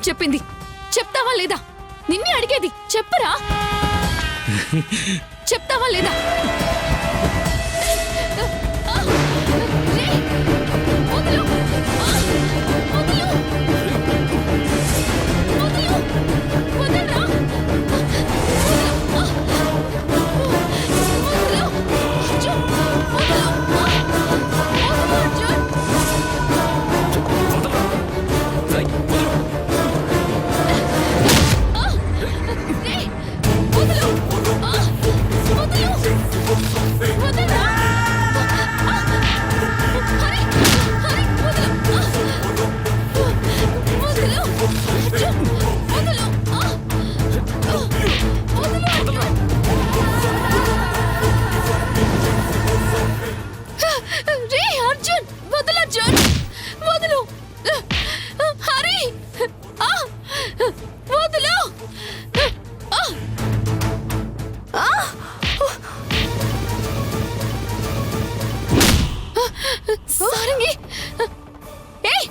చెప్పింది? చెప్తావా లేదా? నిన్నే అడిగేది, చెప్పరా? చెప్తావా లేదా? రేయ్, వదలు! వదలు! వదలు! వదలరా! వదలు! అర్జున్! వదలు! వదలు, అర్జున్! రేయ్, వదలు! వదలు! వదలరా! హరి! హరి, వదలు! వదలు! అర్జున్! వదలు! వదలు, అర్జున్! రే అర్జున్, వదలు అర్జున్, వదలు! హరి, వదలు! సారంగి, ఏయ్!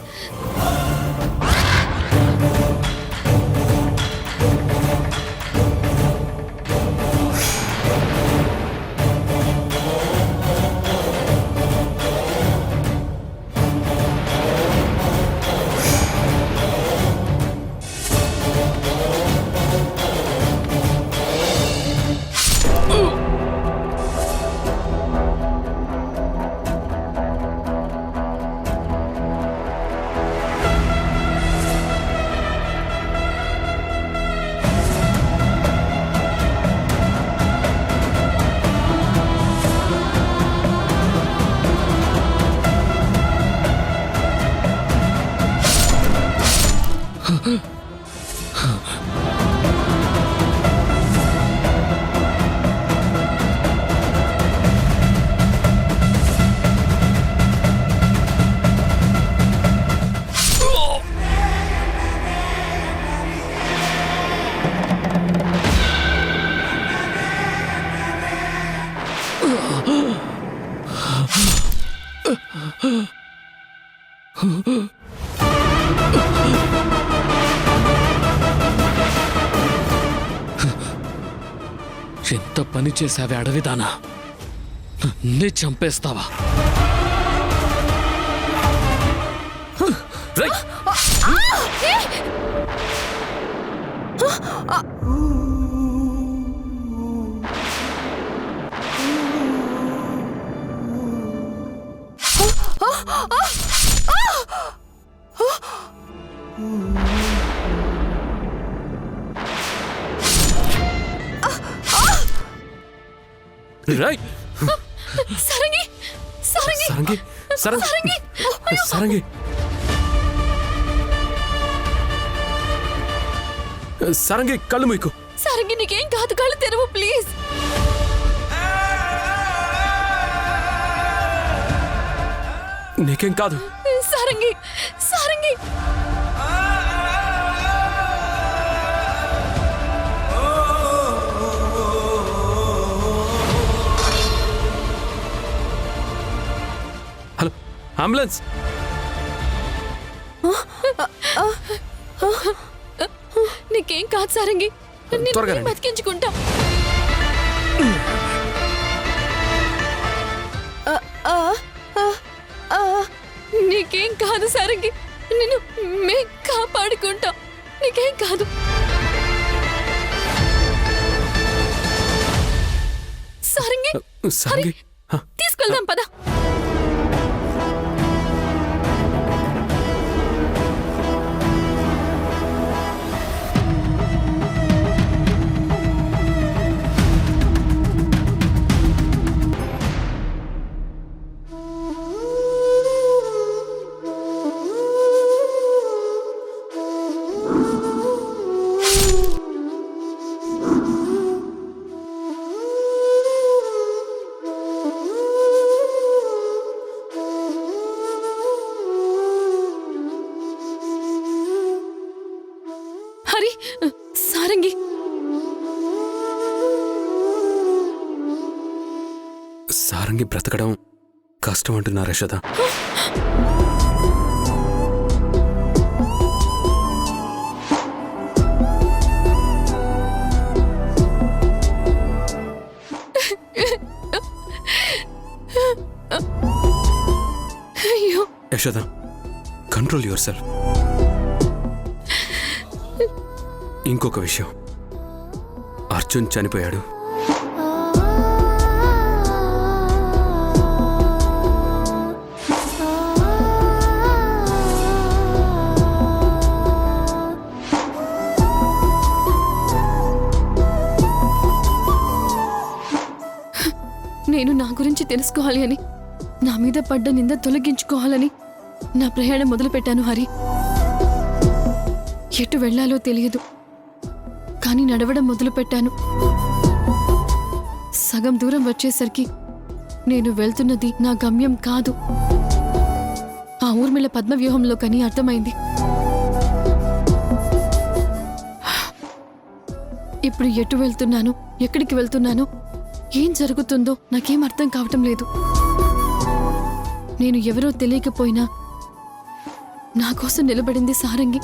ఎంత పని చేశావే అడవిదానా, నన్నే చంపేస్తావా? సారంగి, సారంగి, సారంగి, సారంగి, సారంగి, కళ్ళు మూయకు. సారంగి, నీకేం కాదు, కళ్ళు తెరవు ప్లీజ్. నీకేం కాదు. సారంగి, సారంగి. Hello, ambulance. నీకేం కాదు సారంగి, త్వరగా నిన్ను రండి. బతికించుకుంటా. నీకేం కాదు సారంగి, నిన్ను మేం కాపాడుకుంటాం. నీకేం కాదు. సారంగి, సారంగి, తీసుకెళ్దాం పద. హరి, సారంగి. సారంగి బ్రతకడం కష్టం అంటున్నారు Yashoda. Yashoda, control your self. ఇంకొక విషయం, అర్జున్ చనిపోయాడు. నేను నా గురించి తెలుసుకోవాలి అని, నా మీద పడ్డ నింద తొలగించుకోవాలని నా ప్రయాణం మొదలుపెట్టాను హరి. ఎటు వెళ్లాలో తెలియదు, కానీ నడవడం మొదలుపెట్టాను. సగం దూరం వచ్చేసరికి నేను వెళ్తున్నది నా గమ్యం కాదు, ఆ ఊర్మిళ పద్మవ్యూహంలో కని అర్థమైంది. ఇప్పుడు ఎటు వెళ్తున్నాను, ఎక్కడికి వెళ్తున్నాను, ఏం జరుగుతుందో నాకేం అర్థం కావటం లేదు. నేను ఎవరో తెలియకపోయినా నా కోసం నిలబడింది సారంగి.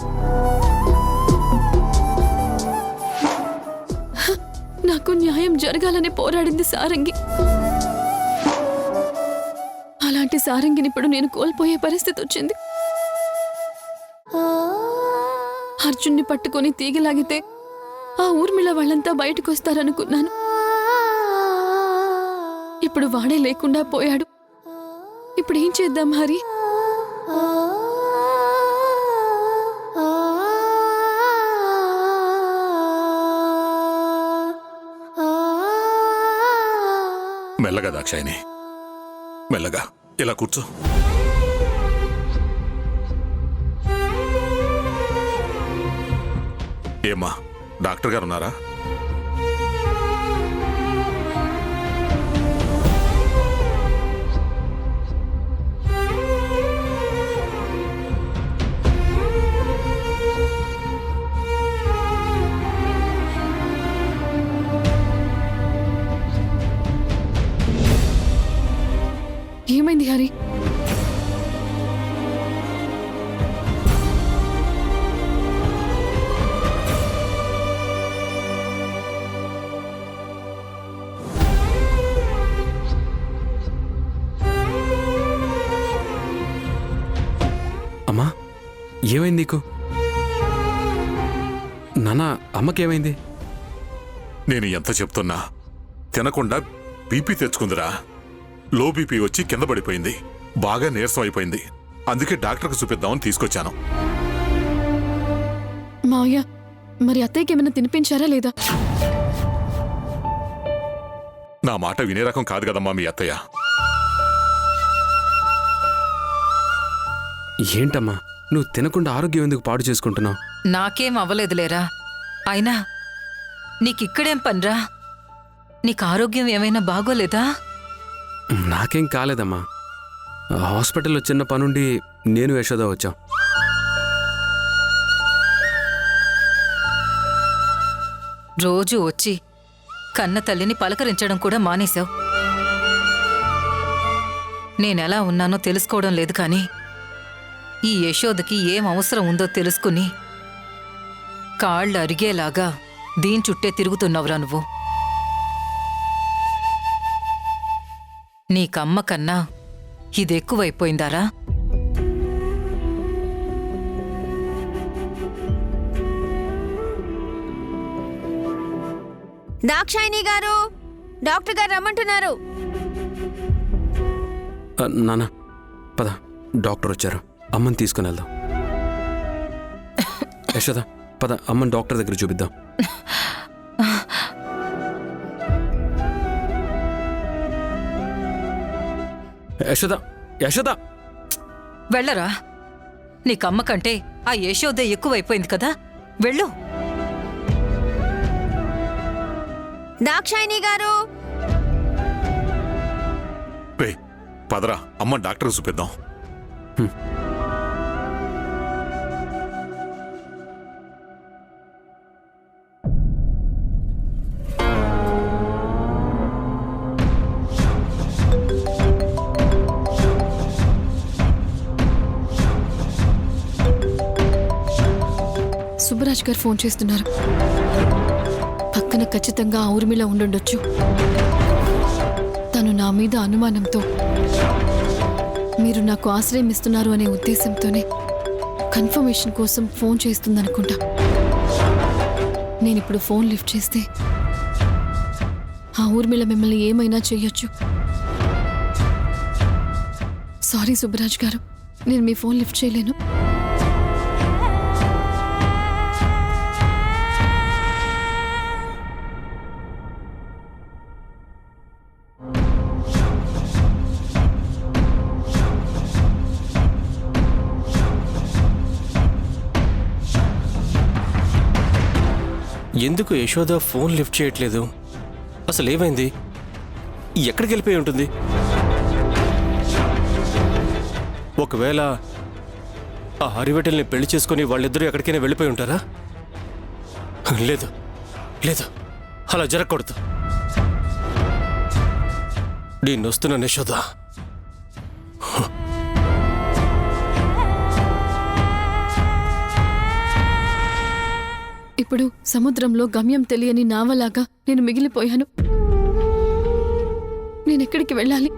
నాకు న్యాయం జరగాలని పోరాడింది సారంగి. అలాంటి సారంగిని ఇప్పుడు నేను కోల్పోయే పరిస్థితి వచ్చింది. అర్జున్ని పట్టుకొని తీగలాగితే ఆ ఊర్మిళ వాళ్ళంతా బయటకు వస్తారనుకున్నాను. ఇప్పుడు వాడే లేకుండా పోయాడు. ఇప్పుడు ఏం చేద్దాం హరి? మెల్లగా దాక్షాయిని, మెల్లగా ఇలా కూర్చో. ఏమ్మా, డాక్టర్ గారు ఉన్నారా? ఏమైంది హరి? అమ్మా, ఏమైంది నీకు? నాన్న, అమ్మకేమైంది? నేను ఎంత చెప్తున్నా తినకుండా బీపీ తెచ్చుకుందిరా. లో బీపీ వచ్చి కింద పడిపోయింది, బాగా నీరసం అయిపోయింది. అందుకే డాక్టర్కి చూపిద్దామని తీసుకొచ్చాను. మావయ్య, మరి అత్తయ్యకి ఏమైనా తినిపించారా లేదా? నా మాట వినే రకం కాదు కదమ్మా మీ అత్తయ్య. ఏంటమ్మా, నువ్వు తినకుండా ఆరోగ్యం ఎందుకు పాడు చేసుకుంటున్నావు? నాకేం అవ్వలేదులేరా. అయినా నీకిక్కడేం పనిరా? నీకు ఆరోగ్యం ఏమైనా బాగోలేదా? నాకేం కాలేదమ్మా. హాస్పిటల్లో చిన్న పనుండి నేను యశోద వచ్చాం. రోజూ వచ్చి కన్న తల్లిని పలకరించడం కూడా మానేశావు. నేనెలా ఉన్నానో తెలుసుకోవడం లేదు, కానీ ఈ యశోదకి ఏం అవసరం ఉందో తెలుసుకుని కాళ్ళు అరిగేలాగా దీని చుట్టే తిరుగుతున్నావురా నువ్వు. నీకమ్మ కన్నా ఇదెక్కువైపోయిందారా? దాక్షాయిని గారు, డాక్టర్ గారు రమ్మంటున్నారు. నాన్న, పద, డాక్టర్ వచ్చారు. అమ్మని తీసుకుని వెళ్దాం. యశోద, పద, అమ్మని డాక్టర్ దగ్గర చూపిద్దాం. యశోద, యశోద, వెళ్ళరా. నీకమ్మ కంటే ఆ యశోదే ఎక్కువైపోయింది కదా, వెళ్ళు. దాక్షాయిని గారు, రే పదరా, అమ్మ డాక్టర్కి చూపిద్దాం. సుబ్బరాజ్ గారు ఫోన్ చేస్తున్నారు. పక్కన ఖచ్చితంగా ఆ ఊర్మిళ ఉండుండొచ్చు. తను నా మీద అనుమానంతో మీరు నాకు ఆశ్రయం ఇస్తున్నారు అనే ఉద్దేశంతోనే కన్ఫర్మేషన్ కోసం ఫోన్ చేస్తుందనుకుంటా. నేనిప్పుడు ఫోన్ లిఫ్ట్ చేస్తే ఆ ఊర్మిళ మిమ్మల్ని ఏమైనా చెయ్యొచ్చు. సారీ సుబ్బరాజ్ గారు, నేను మీ ఫోన్ లిఫ్ట్ చేయలేను. ఎందుకు యశోద ఫోన్ లిఫ్ట్ చేయట్లేదు? అసలు ఏమైంది? ఎక్కడికి వెళ్ళిపోయి ఉంటుంది? ఒకవేళ ఆ హరివెటల్ని పెళ్లి చేసుకుని వాళ్ళిద్దరూ ఎక్కడికైనా వెళ్ళిపోయి ఉంటారా? లేదు లేదు, అలా జరగకూడదు. నేను వస్తున్నాను యశోద. ఇప్పుడు సముద్రంలో గమ్యం తెలియని నావలాగా నేను మిగిలిపోయాను. నేనెక్కడికి వెళ్ళాలి?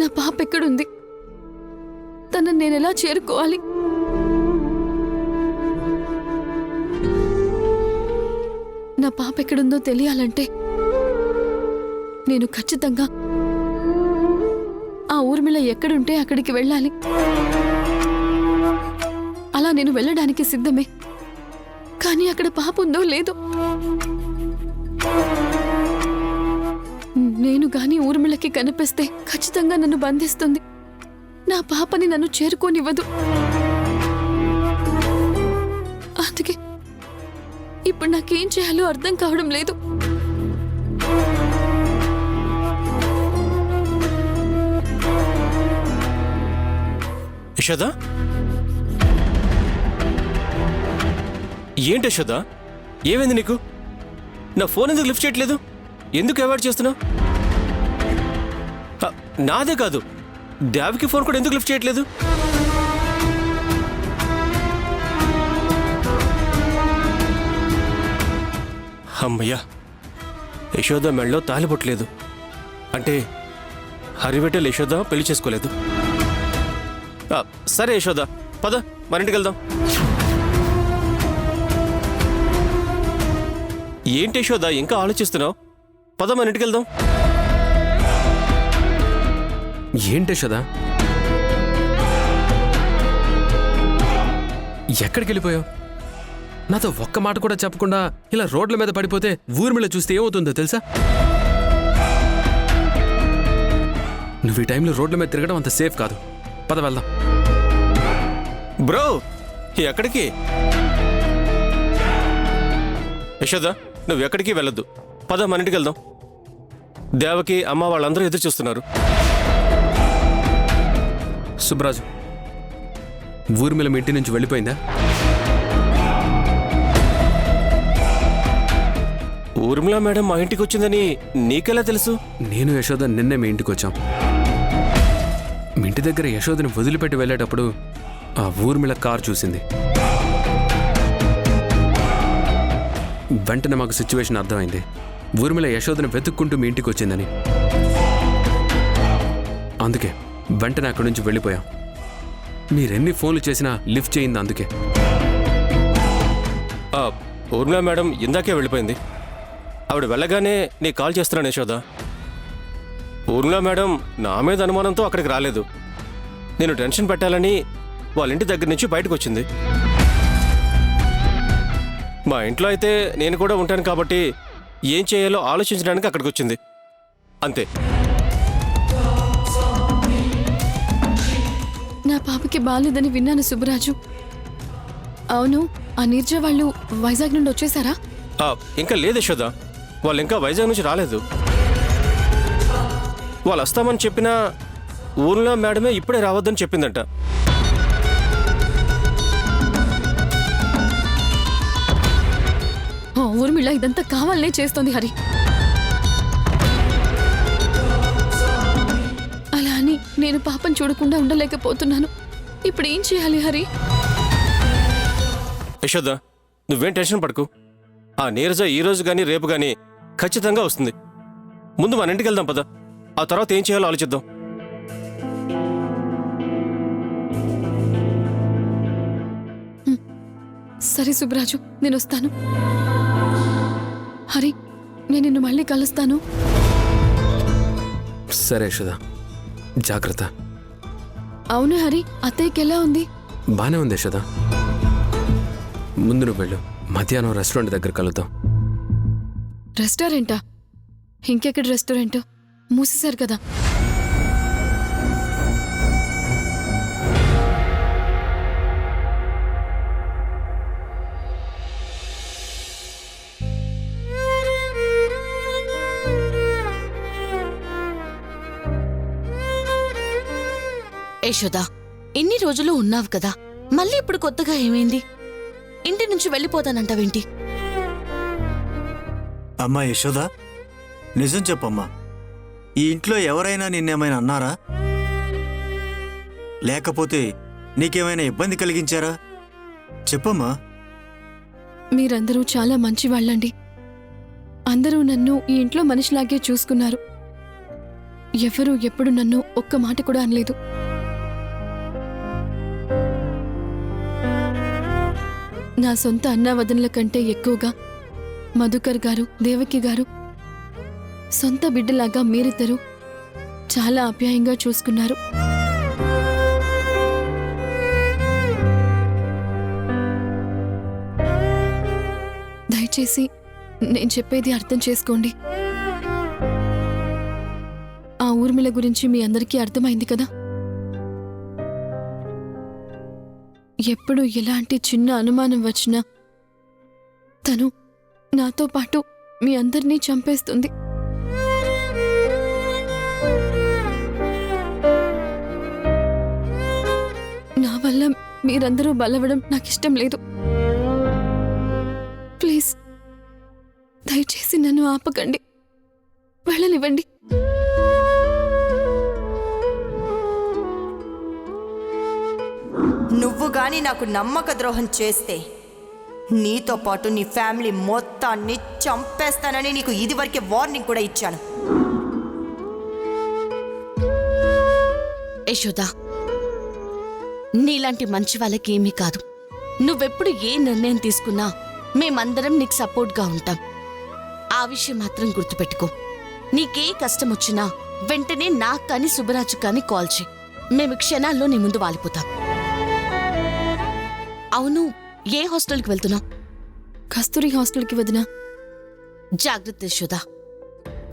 నా పాప ఎక్కడుంది? తనని నేనెలా చేరుకోవాలి? నా పాప ఎక్కడుందో తెలియాలంటే నేను ఖచ్చితంగా ఆ ఊర్మిళ ఎక్కడుంటే అక్కడికి వెళ్ళాలి. అలా నేను వెళ్ళడానికి సిద్ధమే. కానీ అక్కడ పాప ఉందో లేదో? నేను గాని ఊర్మిళకి కనిపిస్తే ఖచ్చితంగా నన్ను బంధిస్తుంది. నా పాపని నన్ను చేరుకోనివ్వదు. అందుకే ఇప్పుడు నాకేం చేయాలో అర్థం కావడం లేదు. యశోద, ఏంటి యశోద? ఏమైంది నీకు? నా ఫోన్ ఎందుకు లిఫ్ట్ చేయట్లేదు? ఎందుకు అవాయిడ్ చేస్తున్నావు? నాదే కాదు, దేవికి ఫోన్ కూడా ఎందుకు లిఫ్ట్ చేయట్లేదు? అమ్మయ్యా, యశోద మెళ్ళలో తాలిబొట్టలేదు. అంటే హరివెటల్ యశోద పెళ్లి చేసుకోలేదు. సరే యశోద, పద మన ఇంటికి వెళ్దాం. ఏంటి యశోద ఇంకా ఆలోచిస్తున్నావు? పద మన ఇంటికి వెళ్దాం. ఏంటి యశోద? ఎక్కడికి వెళ్ళిపోయావు? నాతో ఒక్క మాట కూడా చెప్పకుండా ఇలా రోడ్ల మీద పడిపోతే ఊర్మిళ చూస్తే ఏమవుతుందో తెలుసా? నువ్వు ఈ టైంలో రోడ్ల మీద తిరగడం అంత సేఫ్ కాదు. పద వెళ్దాం. బ్రో, ఎక్కడికి? యశోద, నువ్వు ఎక్కడికి వెళ్ళొద్దు. పద మన ఇంటికి వెళ్దాం. దేవకి అమ్మ వాళ్ళందరూ ఎదురు చూస్తున్నారు. సుబ్బరాజు, ఊర్మిళ మీ ఇంటి నుంచి వెళ్ళిపోయిందా? ఊర్మిళ మేడం మా ఇంటికి వచ్చిందని నీకెలా తెలుసు? నేను యశోద నిన్నే మీ ఇంటికి వచ్చాం. మీ ఇంటి దగ్గర యశోదని వదిలిపెట్టి వెళ్ళేటప్పుడు ఆ ఊర్మిళ కారు చూసింది. వెంటనే మాకు సిచ్యువేషన్ అర్థమైంది. ఊర్మిళ యశోదని వెతుక్కుంటూ మీ ఇంటికి వచ్చిందని. అందుకే వెంటనే అక్కడి నుంచి వెళ్ళిపోయాం. మీరెన్ని ఫోన్లు చేసినా లిఫ్ట్ చేయింది అందుకే. ఊర్మిళ మేడం ఇందాకే వెళ్ళిపోయింది. ఆవిడ వెళ్ళగానే నీ కాల్ చేస్తున్నాను యశోద. ఊర్మిళ మేడం నా మీద అనుమానంతో అక్కడికి రాలేదు. నేను టెన్షన్ పెట్టాలని వాళ్ళ ఇంటి దగ్గర నుంచి బయటకు వచ్చింది. మా ఇంట్లో అయితే నేను కూడా ఉంటాను కాబట్టి ఏం చేయాలో ఆలోచించడానికి అక్కడికి వచ్చింది, అంతే. నా పాపకి బాలేదని విన్నాను సుబ్బరాజు. అవును, ఆ నీర్జ వాళ్ళు వైజాగ్ నుండి వచ్చేసారా? ఇంకా లేదు యశోద, వాళ్ళు ఇంకా వైజాగ్ నుంచి రాలేదు. వాళ్ళు వస్తామని చెప్పినా ఊర్లో మేడమే ఇప్పుడే రావద్దని చెప్పిందంట. ఊర్మిళ ఇదంతా కావాలనే చేస్తోంది హరి. అలా అని నేను పాపం చూడకుండా ఉండలేకపోతున్నాను. ఇప్పుడు ఏం చేయాలి హరి? యశోద, నువ్వేం టెన్షన్ పడకు. ఆ నీరజ ఈ రోజు కానీ రేపు కానీ ఖచ్చితంగా వస్తుంది. ముందు మన ఇంటికి వెళ్దాం పద, ఆ తర్వాత ఏం చేయాలో ఆలోచిద్దాం. సరే సుబ్బరాజు, నేను వస్తాను. హరి, నేను నిన్ను మళ్ళీ కలుస్తాను. సరే యశోద, జాగ్రత్త. అవును హరి, అత్తయ్యకి ఎలా ఉంది? బానే ఉంది యశోద. ముందు నువ్వు వెళ్ళు, మధ్యాహ్నం రెస్టారెంట్ దగ్గర కలుద్దాం. రెస్టారెంటా? ఇంకెక్కడ రెస్టారెంట్? మూసేశారు కదా. యశోదా, ఇన్ని రోజులు ఉన్నావు కదా, మళ్ళీ ఇప్పుడు కొత్తగా ఏమైంది? ఇంటి నుంచి వెళ్ళిపోతానంటావేంటి? అమ్మా యశోద, నిజం చెప్పమ్మా. ఈ ఇంట్లో ఎవరైనా నిన్నేమైనా అన్నారా? లేకపోతే నీకేమైనా ఇబ్బంది కలిగించారా? చెప్పమ్మా. మీరందరూ చాలా మంచి వాళ్ళండి. అందరూ నన్ను ఈ ఇంట్లో మనిషిలాగే చూసుకున్నారు. ఎవరూ ఎప్పుడు నన్ను ఒక్క మాట కూడా అనలేదు. నా సొంత అన్నావదనల కంటే ఎక్కువగా మధుకర్ గారు, దేవకి గారు సొంత బిడ్డలాగా మీరిద్దరూ చాలా ఆప్యాయంగా చూసుకున్నారు. దయచేసి నేను చెప్పేది అర్థం చేసుకోండి. ఆ ఊర్మిళ గురించి మీ అందరికీ అర్థమైంది కదా. ఎప్పుడు ఎలాంటి చిన్న అనుమానం వచ్చినా తను నాతో పాటు మీ అందరినీ చంపేస్తుంది. నా వల్ల మీరందరూ బలవడం నాకిష్టం లేదు. ప్లీజ్, దయచేసి నన్ను ఆపకండి, వెళ్ళనివ్వండి. నువ్వు గాని నాకు నమ్మక ద్రోహం చేస్తే నీతో పాటు నీ ఫ్యామిలీ మొత్తాన్ని చంపేస్తానని నీకు ఇదివరకే వార్నింగ్ కూడా ఇచ్చాను. యశోదా, నీలాంటి మంచి వాళ్ళకి ఏమీ కాదు. నువ్వెప్పుడు ఏ నిర్ణయం తీసుకున్నా మేమందరం నీకు సపోర్ట్గా ఉంటాం. ఆ విషయం మాత్రం గుర్తుపెట్టుకో. నీకే కష్టం వచ్చినా వెంటనే నాకు కానీ సుబ్బరాజు కానీ కాల్ చేయి. మేము క్షణాల్లో నీ ముందు వాలిపోతాం. అవును, ఏ హాస్టల్కి వెళ్తున్నావు? కస్తూరి హాస్టల్కి వదినా. జాగ్రత్త యశోదా,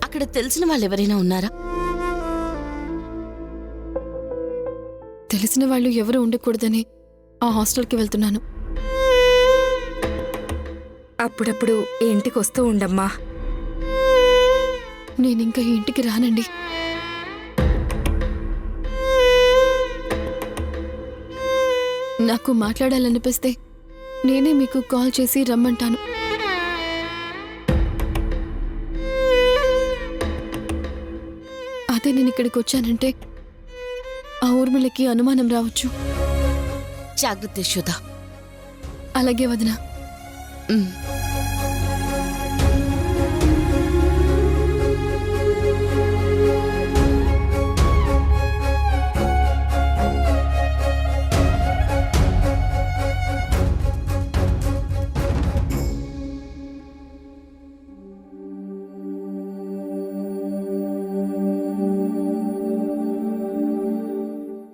అక్కడ తెలిసిన వాళ్ళు ఎవరైనా ఉన్నారా? తెలిసిన వాళ్ళు ఎవరు ఉండకూడదని ఆ హాస్టల్కి వెళ్తున్నాను. అప్పుడప్పుడు ఈ ఇంటికి వస్తూ ఉండమ్మా. నేనింకా ఈ ఇంటికి రానండి. నాకు మాట్లాడాలనిపిస్తే నేనే మీకు కాల్ చేసి రమ్మంటాను. అదే నేను ఇక్కడికి వచ్చానంటే ఆ ఊర్మిళకి అనుమానం రావచ్చు. జాగ్రత్త యశోదా. అలాగే వదినా.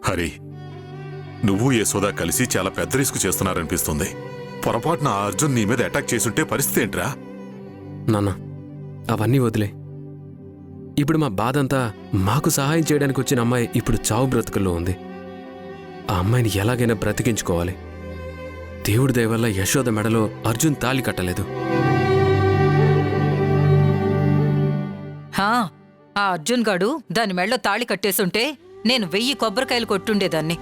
హరి, నువ్వు యశోదా కలిసి చాలా పెద్ద రిస్క్ చేస్తున్నారనిపిస్తుంది. పొరపాటున ఆ అర్జున్ నీ మీద అటాక్ చేసుంటే పరిస్థితి ఏంట్రా? నాన్న, అవన్నీ వదిలే. ఇప్పుడు మా బాధంతా మాకు సహాయం చేయడానికి వచ్చిన అమ్మాయి ఇప్పుడు చావు బ్రతుకుల్లో ఉంది. ఆ అమ్మాయిని ఎలాగైనా బ్రతికించుకోవాలి. దేవుడి దయ వల్ల యశోద మెడలో అర్జున్ తాళి కట్టలేదు. ఆ అర్జున్ గాడు దాని మెళ్ళో తాళి కట్టేసుంటే నేను 1000 కొబ్బరికాయలు కొట్టుండేదాన్ని.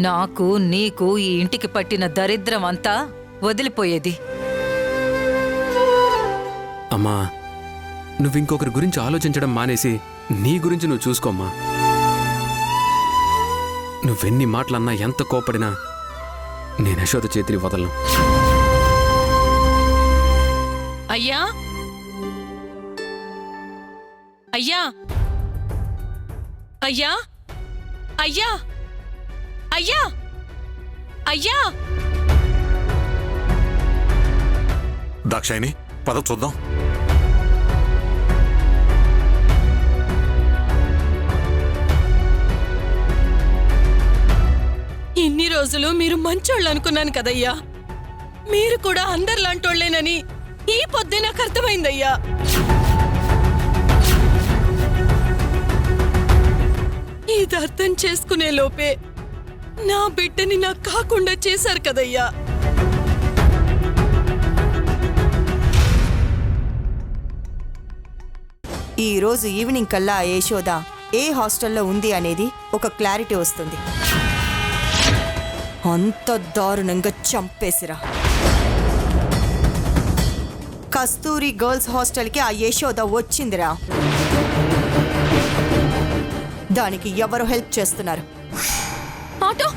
నాకు నీకు ఈ ఇంటికి పట్టిన దరిద్రం అంతా వదిలిపోయేది. అమ్మా, నువ్వింకొకరి గురించి ఆలోచించడం మానేసి నీ గురించి నువ్వు చూసుకోమ్మా. నువ్వెన్ని మాటలన్నా, ఎంత కోపడినా నేను యశోద చేతిని వదలను. అయ్యా, అయ్యా, అయ్యా, అయ్యా, అయ్యా, అయ్యా దాక్షాయిని పద చూద్దాం. ఇన్ని రోజులు మీరు మంచోళ్ళు అనుకున్నాను కదయ్యా. మీరు కూడా అందరిలాంటోళ్లేనని ఈ పొద్దే నాకు అర్థమైందయ్యా. ఇది అర్థం చేసుకునే లోపే నా బిడ్డని నాకు కాకుండా చేశారు కదయ్యా. ఈ రోజు ఈవినింగ్ కల్లా ఆ యశోద ఏ హాస్టల్లో ఉంది అనేది ఒక క్లారిటీ వస్తుంది. అంత దారుణంగా చంపేసిరా. కస్తూరి గర్ల్స్ హాస్టల్కి ఆ యశోద వచ్చిందిరా. దానికి ఎవరు హెల్ప్ చేస్తున్నారు? ఆటో